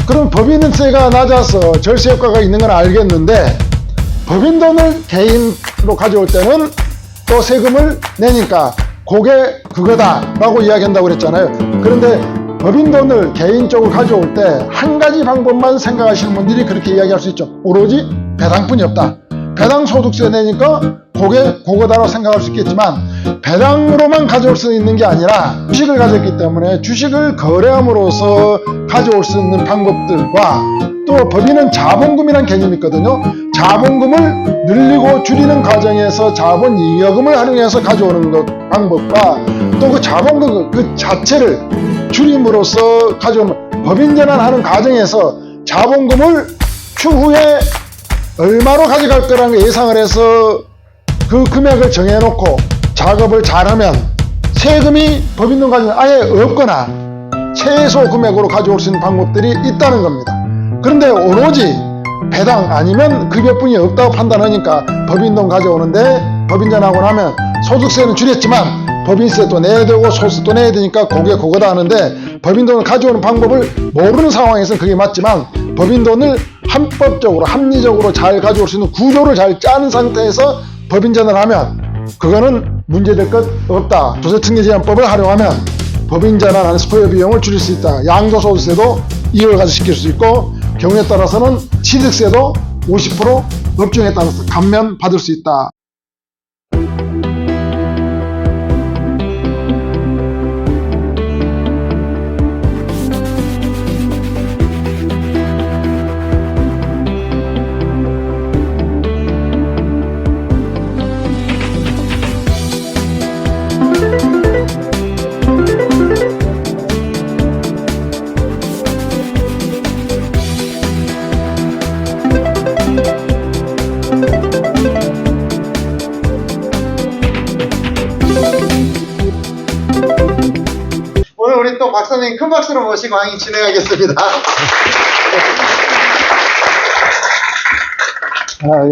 그럼 법인세가 낮아서 절세 효과가 있는 건 알겠는데 법인 돈을 개인으로 가져올 때는 또 세금을 내니까 그게 그거다 라고 이야기한다고 그랬잖아요. 그런데 법인 돈을 개인 쪽으로 가져올 때 한 가지 방법만 생각하시는 분들이 그렇게 이야기할 수 있죠. 오로지 배당뿐이 없다. 배당 소득세 내니까 그게 그거다라고 생각할 수 있겠지만 배당으로만 가져올 수 있는 게 아니라 주식을 가졌기 때문에 주식을 거래함으로써 가져올 수 있는 방법들과 또 법인은 자본금이라는 개념이 있거든요. 자본금을 늘리고 줄이는 과정에서 자본 잉여금을 활용해서 가져오는 것 방법과 또 그 자본금 그 자체를 줄임으로써 가져오는 법인 전환하는 과정에서 자본금을 추후에 얼마로 가져갈 거라는 걸 예상을 해서 그 금액을 정해놓고 작업을 잘하면 세금이 법인돈 가지면 아예 없거나 최소 금액으로 가져올 수 있는 방법들이 있다는 겁니다. 그런데 오로지 배당 아니면 급여뿐이 없다고 판단하니까 법인돈 가져오는데 법인전하고 나면 소득세는 줄였지만 법인세도 내야 되고 소득도 내야 되니까 그게 그거다 하는데 법인돈을 가져오는 방법을 모르는 상황에서는 그게 맞지만 법인돈을 합법적으로 합리적으로 잘 가져올 수 있는 구조를 잘 짜는 상태에서 법인전을 하면 그거는 문제될 것 없다. 조세특례제한법을 활용하면 법인전환하는 스포일 비용을 줄일 수 있다. 양도소득세도 이율 가져시킬 수 있고 경우에 따라서는 취득세도 50% 업종에 따라서 감면 받을 수 있다. 오늘 우리 또 박사님 큰 박수로 모시고 강의 진행하겠습니다.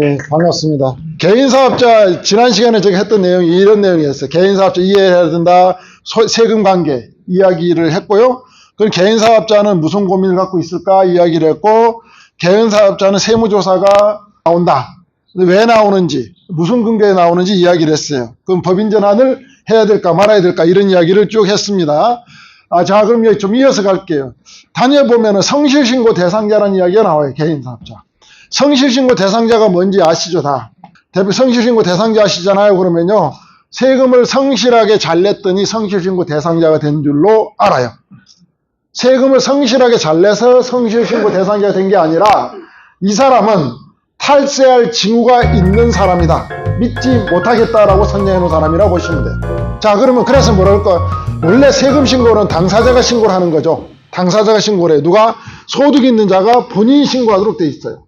예, 반갑습니다. 개인사업자, 지난 시간에 제가 했던 내용이 이런 내용이었어요. 개인사업자 이해해야 된다, 세금 관계 이야기를 했고요. 그럼 개인사업자는 무슨 고민을 갖고 있을까 이야기를 했고, 개인사업자는 세무조사가 나온다. 왜 나오는지, 무슨 근거에 나오는지 이야기를 했어요. 그럼 법인전환을 해야 될까 말아야 될까 이런 이야기를 쭉 했습니다. 자, 그럼 여기 좀 이어서 갈게요. 다녀보면은 성실신고 대상자라는 이야기가 나와요. 개인사업자. 성실신고 대상자가 뭔지 아시죠, 다? 성실신고 대상자 아시잖아요. 그러면요, 세금을 성실하게 잘 냈더니 성실신고 대상자가 된 줄로 알아요. 세금을 성실하게 잘 내서 성실신고 대상자가 된 게 아니라 이 사람은 탈세할 징후가 있는 사람이다. 믿지 못하겠다라고 선정해 놓은 사람이라고 보시면 돼요. 자, 그러면 그래서 뭐랄까? 원래 세금 신고는 당사자가 신고를 하는 거죠. 당사자가 신고를 해요. 누가? 소득 있는 자가 본인 신고하도록 돼 있어요.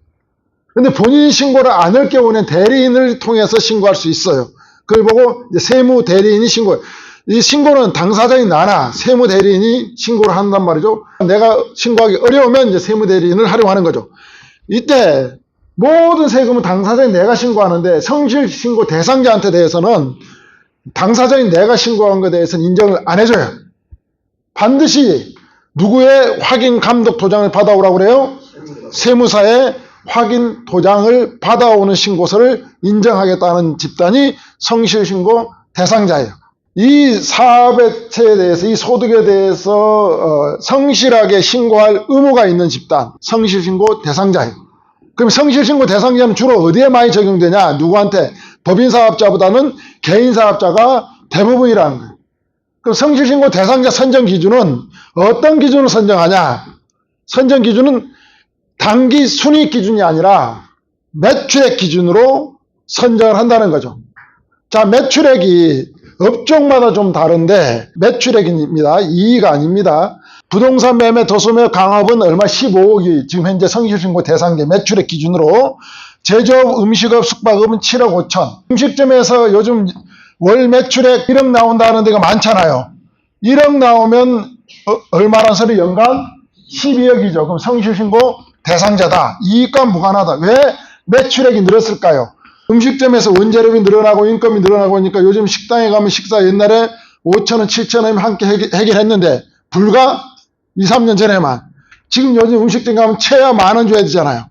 근데 본인 신고를 안 할 경우는 대리인을 통해서 신고할 수 있어요. 그걸 보고 이제 세무 대리인이 신고해요. 이 신고는 당사자인 나나 세무 대리인이 신고를 한단 말이죠. 내가 신고하기 어려우면 이제 세무 대리인을 활용하는 거죠. 이때 모든 세금은 당사자인 내가 신고하는데 성실 신고 대상자한테 대해서는 당사자인 내가 신고한 것에 대해서는 인정을 안 해줘요. 반드시 누구의 확인 감독 도장을 받아오라고 그래요? 세무사의 확인 도장을 받아오는 신고서를 인정하겠다는 집단이 성실신고 대상자예요. 이 사업에 대해서, 이 소득에 대해서 성실하게 신고할 의무가 있는 집단, 성실신고 대상자예요. 그럼 성실신고 대상자는 주로 어디에 많이 적용되냐? 누구한테? 법인사업자보다는 개인사업자가 대부분이라는 거예요. 그럼 성실신고 대상자 선정 기준은 어떤 기준으로 선정하냐? 선정 기준은 단기 순이익 기준이 아니라 매출액 기준으로 선정을 한다는 거죠. 자, 매출액이 업종마다 좀 다른데 매출액입니다. 이익 아닙니다. 부동산 매매, 도소매업, 강업은 얼마? 15억이 지금 현재 성실신고 대상자 매출액 기준으로, 제조업, 음식업, 숙박업은 7억 5천. 음식점에서 요즘 월 매출액 1억 나온다는 데가 많잖아요. 1억 나오면 얼마란 소리? 연간 12억이죠. 그럼 성실신고 대상자다. 이익과 무관하다. 왜 매출액이 늘었을까요? 음식점에서 원재료비 늘어나고 인건비 늘어나고 하니까 요즘 식당에 가면 식사 옛날에 5,000원, 7,000원이면 함께 해결했는데 불과 2, 3년 전에만 지금 요즘 음식점 가면 최하 10,000원 줘야 되잖아요.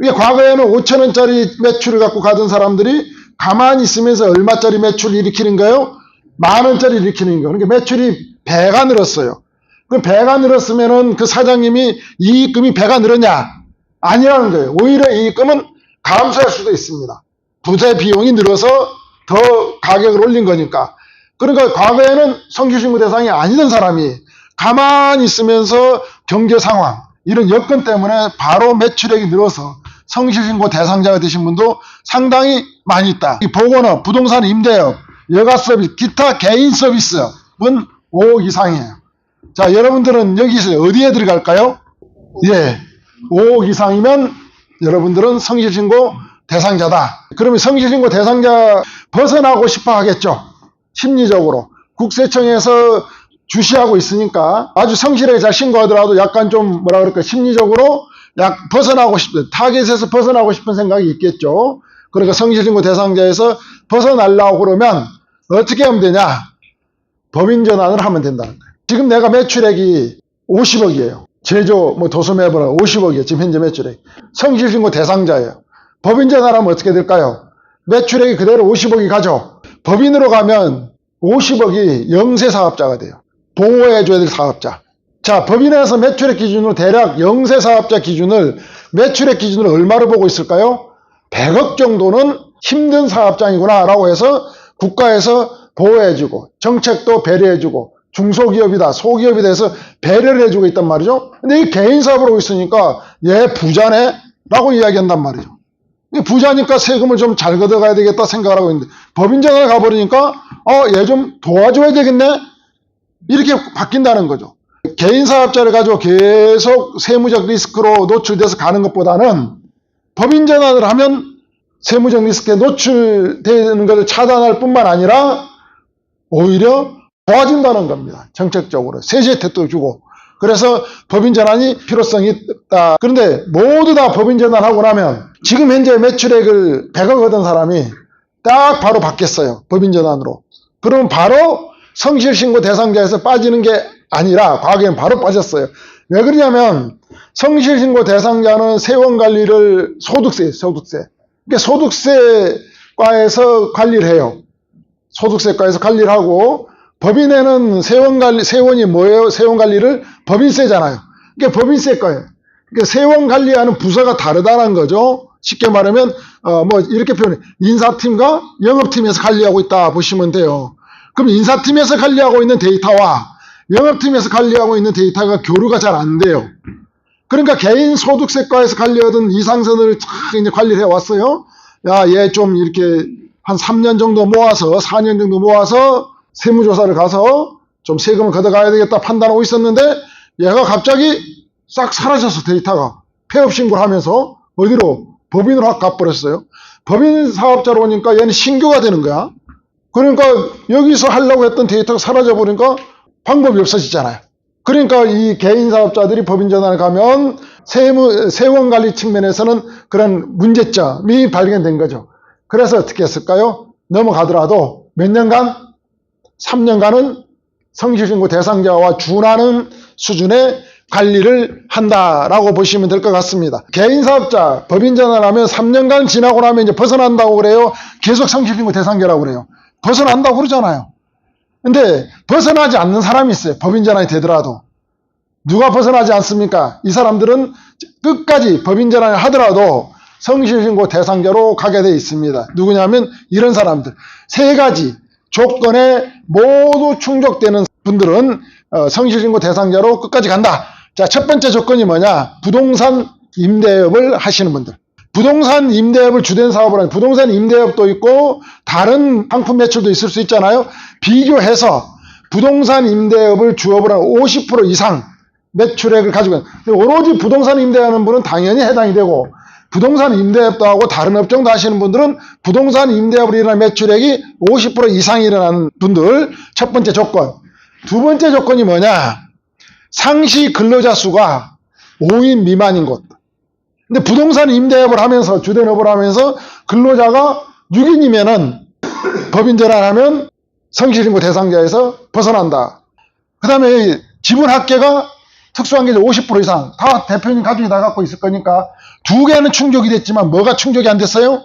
이게 과거에는 5,000원짜리 매출을 갖고 가던 사람들이 가만히 있으면서 얼마짜리 매출을 일으키는 거예요? 10,000원짜리 일으키는 거예요. 그러니까 매출이 배가 늘었어요. 그 배가 늘었으면은 그 사장님이 이익금이 배가 늘었냐? 아니라는 거예요. 오히려 이익금은 감소할 수도 있습니다. 부대 비용이 늘어서 더 가격을 올린 거니까. 그러니까 과거에는 성실신고 대상이 아니던 사람이 가만히 있으면서 경제 상황, 이런 여건 때문에 바로 매출액이 늘어서 성실신고 대상자가 되신 분도 상당히 많이 있다. 이 보건업, 부동산 임대업, 여가 서비스, 기타 개인 서비스는 5억 이상이에요. 자, 여러분들은 여기서 어디에 들어갈까요? 예, 5억 이상이면 여러분들은 성실신고 대상자다. 그러면 성실신고 대상자 벗어나고 싶어 하겠죠. 심리적으로. 국세청에서 주시하고 있으니까 아주 성실하게 잘 신고하더라도 약간 좀 뭐라 그럴까 심리적으로 벗어나고 싶은, 타겟에서 벗어나고 싶은 생각이 있겠죠. 그러니까 성실신고 대상자에서 벗어나려고 그러면 어떻게 하면 되냐? 법인 전환을 하면 된다는 거예요. 지금 내가 매출액이 50억이에요. 제조, 도소매업은 50억이에요. 지금 현재 매출액. 성실신고 대상자예요. 법인 전환하면 어떻게 될까요? 매출액이 그대로 50억이 가죠. 법인으로 가면 50억이 영세 사업자가 돼요. 보호해줘야 될 사업자. 자, 법인에서 매출액 기준으로 대략 영세 사업자 기준을, 매출액 기준으로 얼마로 보고 있을까요? 100억 정도는 힘든 사업장이구나 라고 해서 국가에서 보호해주고 정책도 배려해주고 중소기업이다, 소기업이 돼서 배려를 해주고 있단 말이죠. 근데 이 개인사업을 하고 있으니까 얘 부자네? 라고 이야기한단 말이죠. 부자니까 세금을 좀 잘 걷어가야 되겠다 생각을 하고 있는데 법인전환을 가버리니까 얘 좀 도와줘야 되겠네? 이렇게 바뀐다는 거죠. 개인사업자를 가지고 계속 세무적 리스크로 노출돼서 가는 것보다는 법인전환을 하면 세무적 리스크에 노출되는 것을 차단할 뿐만 아니라 오히려 도와준다는 겁니다. 정책적으로 세제 혜택도 주고. 그래서 법인전환이 필요성이 있다. 그런데 모두 다 법인전환하고 나면 지금 현재 매출액을 100억 얻은 사람이 딱 바로 받겠어요. 법인전환으로. 그러면 바로 성실신고 대상자에서 빠지는 게 아니라 과거엔 바로 빠졌어요. 왜 그러냐면 성실신고 대상자는 세원관리를 소득세. 그러니까 소득세과에서 관리를 해요. 소득세과에서 관리를 하고 법인에는 세원이 뭐예요? 세원관리를 법인세잖아요. 그러니까 법인세과예요. 그러니까 세원관리하는 부서가 다르다는 거죠. 쉽게 말하면 이렇게 표현해. 인사팀과 영업팀에서 관리하고 있다 보시면 돼요. 그럼 인사팀에서 관리하고 있는 데이터와 영업팀에서 관리하고 있는 데이터가 교류가 잘 안 돼요. 그러니까 개인 소득세과에서 관리하던 이상선을 쫙 이제 관리를 해왔어요. 야, 얘 좀 이렇게 한 3년 정도 모아서, 4년 정도 모아서 세무조사를 가서 좀 세금을 걷어가야 되겠다 판단하고 있었는데 얘가 갑자기 싹 사라졌어, 데이터가. 폐업 신고를 하면서 어디로? 법인으로 확 가버렸어요. 법인 사업자로 오니까 얘는 신규가 되는 거야. 그러니까 여기서 하려고 했던 데이터가 사라져 버리니까 방법이 없어지잖아요. 그러니까 이 개인 사업자들이 법인 전환을 가면 세원 관리 측면에서는 그런 문제점이 발견된 거죠. 그래서 어떻게 했을까요? 넘어가더라도 몇 년간? 3년간은 성실신고 대상자와 준하는 수준의 관리를 한다라고 보시면 될 것 같습니다. 개인 사업자 법인 전환하면 3년간 지나고 나면 이제 벗어난다고 그래요? 계속 성실신고 대상자라고 그래요? 벗어난다고 그러잖아요. 근데 벗어나지 않는 사람이 있어요. 법인 전환이 되더라도. 누가 벗어나지 않습니까? 이 사람들은 끝까지 법인 전환을 하더라도 성실신고 대상자로 가게 되어 있습니다. 누구냐면 이런 사람들. 3가지 조건에 모두 충족되는 분들은 성실신고 대상자로 끝까지 간다. 자, 첫 번째 조건이 뭐냐? 부동산 임대업을 하시는 분들. 부동산 임대업을 주된 사업을 하는, 부동산 임대업도 있고 다른 상품 매출도 있을 수 있잖아요. 비교해서 부동산 임대업을 주업을 하는 50% 이상 매출액을 가지고 있는, 오로지 부동산 임대하는 분은 당연히 해당이 되고, 부동산 임대업도 하고 다른 업종도 하시는 분들은 부동산 임대업으로 일어나는 매출액이 50% 이상이 일어나는 분들, 첫 번째 조건. 두 번째 조건이 뭐냐? 상시 근로자 수가 5인 미만인 곳. 근데 부동산 임대업을 하면서, 주된 업을 하면서 근로자가 6인이면은 법인 전환하면 성실신고 대상자에서 벗어난다. 그 다음에 지분 합계가 특수한 게 50% 이상 다 대표님 가족이 다 갖고 있을 거니까 2개는 충족이 됐지만 뭐가 충족이 안 됐어요?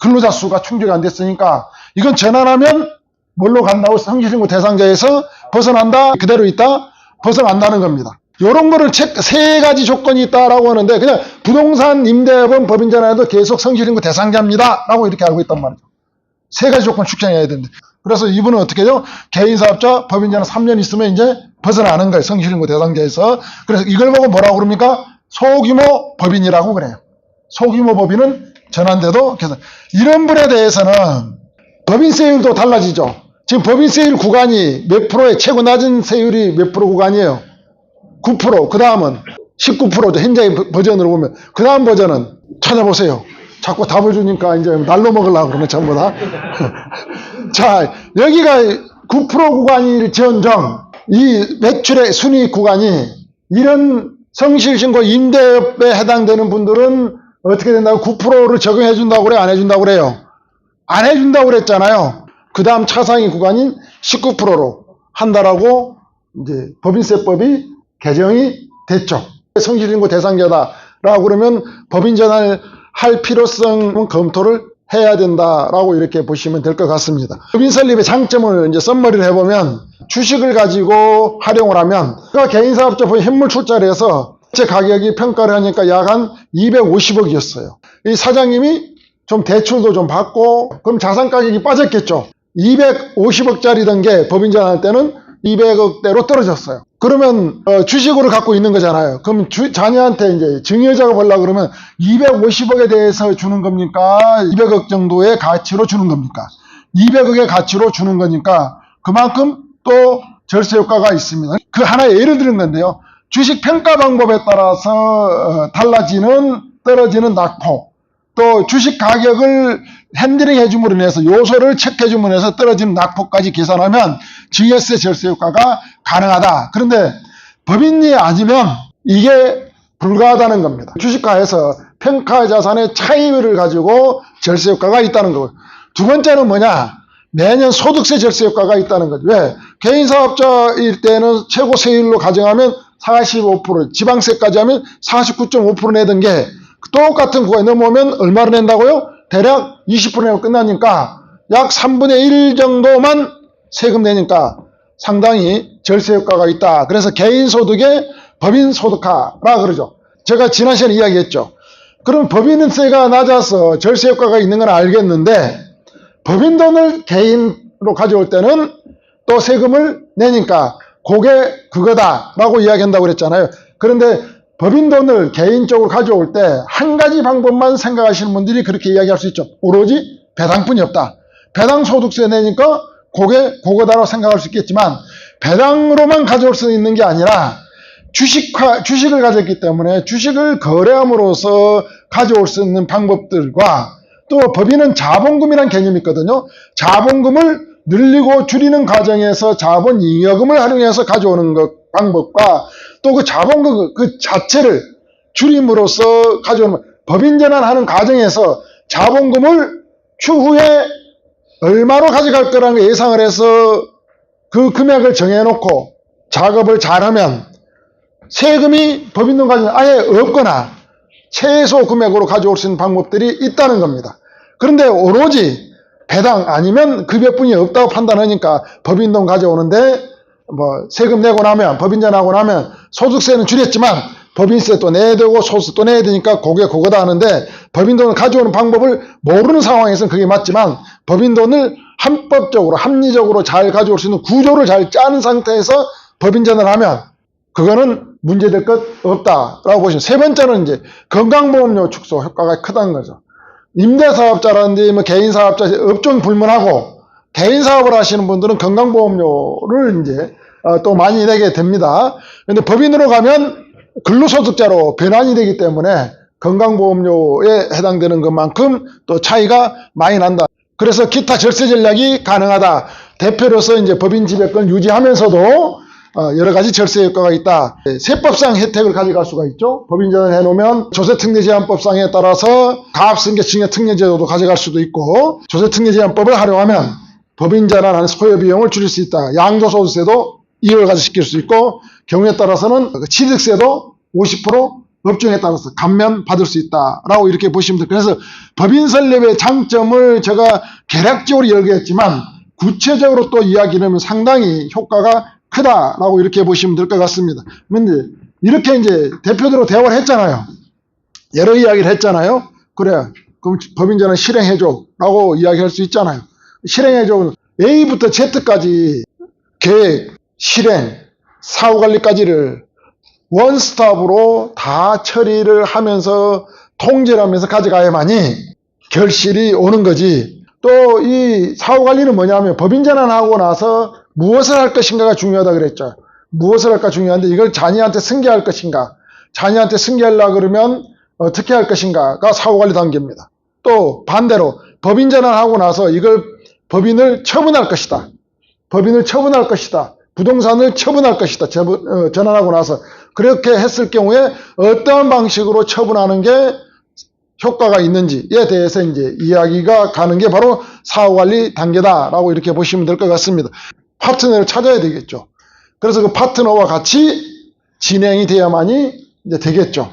근로자 수가 충족이 안 됐으니까 이건 전환하면 뭘로 간다고? 성실신고 대상자에서 벗어난다, 그대로 있다, 벗어난다는 겁니다. 이런 거를 세 가지 조건이 있다라고 하는데 그냥 부동산 임대업은 법인 전환에도 계속 성실신고 대상자입니다 라고 이렇게 알고 있단 말이죠. 세 가지 조건 축적해야 되는데 그래서 이분은 어떻게 해요? 개인사업자 법인 전환 3년 있으면 이제 벗어나는 거예요. 성실신고 대상자에서. 그래서 이걸 보고 뭐라고 그럽니까? 소규모 법인이라고 그래요. 소규모 법인은 전환돼도 계속. 이런 분에 대해서는 법인세율도 달라지죠. 지금 법인세율 구간이 몇 프로에 최고 낮은 세율이 몇 프로 구간이에요? 9%. 그 다음은 19%죠. 현재 버전으로 보면. 그 다음 버전은 찾아보세요. 자꾸 답을 주니까 이제 날로 먹으려고 그러네, 전부 다. 자, 여기가 9% 구간일지언정 이 매출의 순이익 구간이 이런 성실신고 임대업에 해당되는 분들은 어떻게 된다고? 9%를 적용해 준다고 그래요? 안 해준다고 그래요? 안 해준다고 그랬잖아요. 그 다음 차상위 구간인 19%로 한다라고 이제 법인세법이 개정이 됐죠. 성실신고 대상자다라고 그러면 법인 전환을 할 필요성은 검토를 해야 된다라고 이렇게 보시면 될 것 같습니다. 법인 설립의 장점을 이제 썸머리를 해보면 주식을 가지고 활용을 하면 개인사업자 현물 출자를 해서 제 가격이 평가를 하니까 약 한 250억이었어요. 이 사장님이 좀 대출도 좀 받고 그럼 자산 가격이 빠졌겠죠. 250억짜리던 게 법인 전환할 때는 200억대로 떨어졌어요. 그러면 주식으로 갖고 있는 거잖아요. 그럼 자녀한테 이제 증여작업 하려고 그러면 250억에 대해서 주는 겁니까? 200억 정도의 가치로 주는 겁니까? 200억의 가치로 주는 거니까 그만큼 또 절세 효과가 있습니다. 그 하나의 예를 드는 건데요. 주식 평가 방법에 따라서 떨어지는 낙폭, 또 주식 가격을 핸들링 해줌으로 인해서 요소를 체크해줌으로 인해서 떨어지는 낙폭까지 계산하면 증여세 절세 효과가 가능하다. 그런데 법인이 아니면 이게 불가하다는 겁니다. 주식화해서 평가 자산의 차이를 가지고 절세 효과가 있다는 거고요. 두 번째는 뭐냐? 매년 소득세 절세 효과가 있다는 거죠. 왜? 개인사업자일 때는 최고 세율로 가정하면 45%, 지방세까지 하면 49.5% 내던 게 똑같은 구간에 넘어오면 얼마를 낸다고요? 대략 20% 내고 끝나니까 약 3분의 1 정도만 세금 내니까 상당히 절세 효과가 있다. 그래서 개인소득의 법인소득화라 그러죠. 제가 지난 시간에 이야기했죠. 그럼 법인세가 낮아서 절세 효과가 있는 건 알겠는데 법인 돈을 개인으로 가져올 때는 또 세금을 내니까 그게 그거다라고 이야기한다고 그랬잖아요. 그런데 법인 돈을 개인 쪽으로 가져올 때 한 가지 방법만 생각하시는 분들이 그렇게 이야기할 수 있죠. 오로지 배당뿐이 없다. 배당 소득세 내니까 그게 그거다라고 생각할 수 있겠지만 배당으로만 가져올 수 있는 게 아니라 주식을 가졌기 때문에 주식을 거래함으로써 가져올 수 있는 방법들과 또 법인은 자본금이라는 개념이 있거든요. 자본금을 늘리고 줄이는 과정에서 자본 잉여금을 활용해서 가져오는 방법과 또 그 자본금 그 자체를 줄임으로써 가져오는 법인 전환하는 과정에서 자본금을 추후에 얼마로 가져갈 거라는 걸 예상을 해서 그 금액을 정해놓고 작업을 잘하면 세금이 법인 돈 가지고 아예 없거나 최소 금액으로 가져올 수 있는 방법들이 있다는 겁니다. 그런데 오로지 배당 아니면 급여뿐이 없다고 판단하니까 법인 돈 가져오는데 뭐 세금 내고 나면 법인 전하고 나면 소득세는 줄였지만 법인세 또 내야 되고 소득세 또 내야 되니까 그게 그거다 하는데 법인 돈을 가져오는 방법을 모르는 상황에서는 그게 맞지만 법인 돈을 합법적으로 합리적으로 잘 가져올 수 있는 구조를 잘 짜는 상태에서 법인 전환을 하면 그거는 문제될 것 없다라고 보시면 세 번째는 이제 건강보험료 축소 효과가 크다는 거죠. 임대사업자라든지 뭐 개인사업자 업종 불문하고 개인사업을 하시는 분들은 건강보험료를 이제 또 많이 내게 됩니다. 그런데 법인으로 가면 근로소득자로 변환이 되기 때문에 건강보험료에 해당되는 것만큼 또 차이가 많이 난다. 그래서 기타 절세 전략이 가능하다. 대표로서 이제 법인 지배권을 유지하면서도 여러 가지 절세 효과가 있다. 세법상 혜택을 가져갈 수가 있죠. 법인 전환을 해놓으면 조세특례제한법상에 따라서 가압승계증여특례제도도 가져갈 수도 있고 조세특례제한법을 활용하면 법인 전환하는 소요 비용을 줄일 수 있다. 양도소득세도 이율 가져시킬 수 있고 경우에 따라서는 그 취득세도 50% 업종에 따라서 감면받을 수 있다라고 이렇게 보시면 돼요. 그래서 법인 설립의 장점을 제가 개략적으로 열거했지만 구체적으로 또 이야기하면 상당히 효과가 크다라고 이렇게 보시면 될 것 같습니다. 근데 이렇게 이제 대표들로 대화를 했잖아요. 여러 이야기를 했잖아요. 그래, 그럼 법인전환 실행해줘 라고 이야기할 수 있잖아요. 실행해줘. A부터 Z까지 계획, 실행, 사후관리까지를 원스톱으로 다 처리를 하면서 통제를 하면서 가져가야만이 결실이 오는 거지. 또 이 사후관리는 뭐냐면 법인전환하고 나서 무엇을 할 것인가가 중요하다 그랬죠. 무엇을 할까 중요한데 이걸 자녀한테 승계할 것인가, 자녀한테 승계하려고 그러면 어떻게 할 것인가가 사후관리 단계입니다. 또 반대로 법인전환하고 나서 이걸 법인을 처분할 것이다. 법인을 처분할 것이다. 부동산을 처분할 것이다. 전환하고 나서 그렇게 했을 경우에 어떠한 방식으로 처분하는 게 효과가 있는지에 대해서 이제 이야기가 가는 게 바로 사후관리 단계다라고 이렇게 보시면 될 것 같습니다. 파트너를 찾아야 되겠죠. 그래서 그 파트너와 같이 진행이 돼야만이 이제 되겠죠.